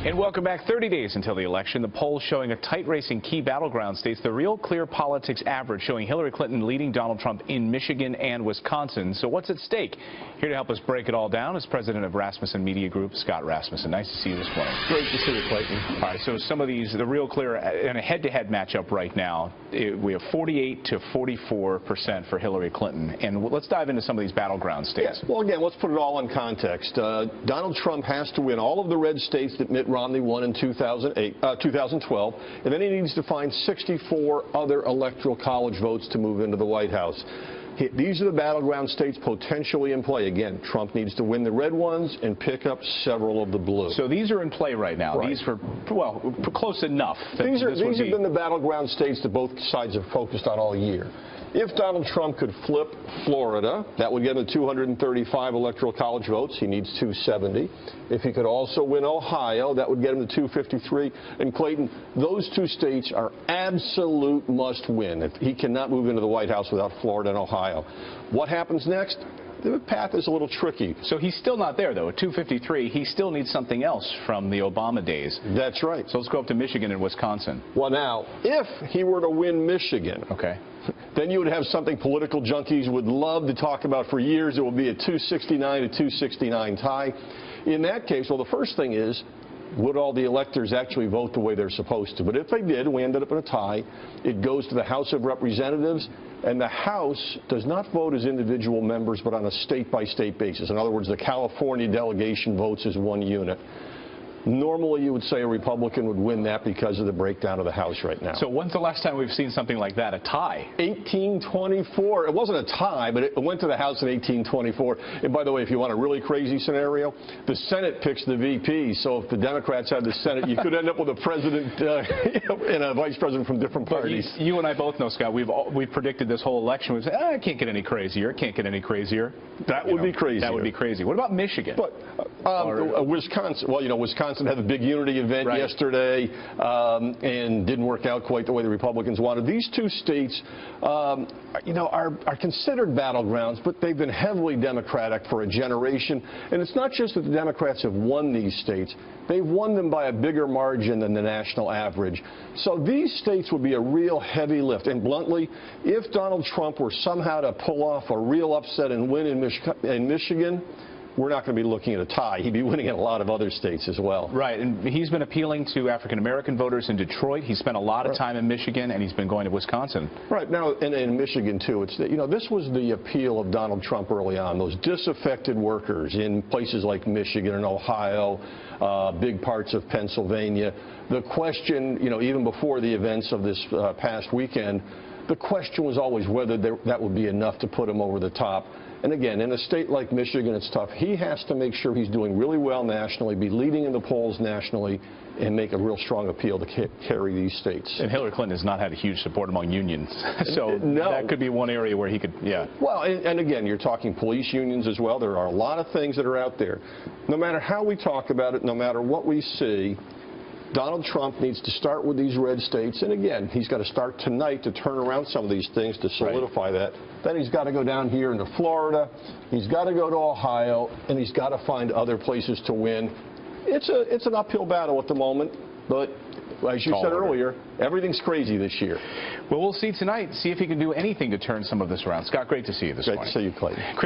And welcome back. 30 days until the election. The polls showing a tight race in key battleground states. The Real Clear Politics average showing Hillary Clinton leading Donald Trump in Michigan and Wisconsin. So what's at stake? Here to help us break it all down is president of Rasmussen Media Group, Scott Rasmussen. Nice to see you this morning. Great to see you, Clayton. All right, so some of these, the Real Clear, in a head-to-head matchup right now, we have 48 to 44% for Hillary Clinton. And let's dive into some of these battleground states. Yeah. Well, again, let's put it all in context. Donald Trump has to win all of the red states that Mitt Romney won in 2012, and then he needs to find 64 other electoral college votes to move into the White House. These are the battleground states potentially in play. Again, Trump needs to win the red ones and pick up several of the blue. So these are in play right now. Right. These well, close enough. These have been the battleground states that both sides have focused on all year. If Donald Trump could flip Florida, that would get him 235 electoral college votes. He needs 270. If he could also win Ohio, that would get him to 253. And Clayton, those two states are absolute must-win. He cannot move into the White House without Florida and Ohio. What happens next? The path is a little tricky. So he's still not there, though. At 253, he still needs something else from the Obama days. That's right. So let's go up to Michigan and Wisconsin. Well, now, if he were to win Michigan, okay, then you would have something political junkies would love to talk about for years. It will be a 269 to 269 tie. In that case, well, the first thing is, would all the electors actually vote the way they're supposed to? But if they did, we ended up in a tie. It goes to the House of Representatives, and the House does not vote as individual members, but on a state-by-state basis. In other words, the California delegation votes as one unit. Normally, you would say a Republican would win that because of the breakdown of the House right now. So when's the last time we've seen something like that, a tie? 1824. It wasn't a tie, but it went to the House in 1824. And by the way, if you want a really crazy scenario, the Senate picks the VP. So if the Democrats had the Senate, you could end up with a president and a vice president from different parties. But you and I both know, Scott, we've predicted this whole election. We've said, it can't get any crazier. It can't get any crazier. That would be crazy. That would be crazy. What about Michigan? But Wisconsin. Well, you know, Wisconsin had a big unity event yesterday and didn't work out quite the way the Republicans wanted. These two states, you know, are considered battlegrounds, but they've been heavily Democratic for a generation. And it's not just that the Democrats have won these states. They've won them by a bigger margin than the national average. So these states would be a real heavy lift. And bluntly, if Donald Trump were somehow to pull off a real upset and win in Michigan, we're not going to be looking at a tie. He'd be winning in a lot of other states as well. Right, and he's been appealing to African-American voters in Detroit. He spent a lot of time in Michigan, and he's been going to Wisconsin. Right, now, in Michigan, too, it's, you know, this was the appeal of Donald Trump early on, those disaffected workers in places like Michigan and Ohio, big parts of Pennsylvania. The question, you know, even before the events of this past weekend, the question was always whether that would be enough to put him over the top. And again, in a state like Michigan, it's tough. He has to make sure he's doing really well nationally, be leading in the polls nationally, and make a real strong appeal to carry these states. And Hillary Clinton has not had a huge support among unions. So that could be one area where he could, Well, and again, you're talking police unions as well. There are a lot of things that are out there. No matter how we talk about it, no matter what we see, Donald Trump needs to start with these red states, and again, he's got to start tonight to turn around some of these things to solidify that. Then he's got to go down here into Florida, he's got to go to Ohio, and he's got to find other places to win. It's an uphill battle at the moment, but as you said earlier, everything's crazy this year. Well, we'll see tonight, see if he can do anything to turn some of this around. Scott, great to see you this morning. Great to see you, Clayton.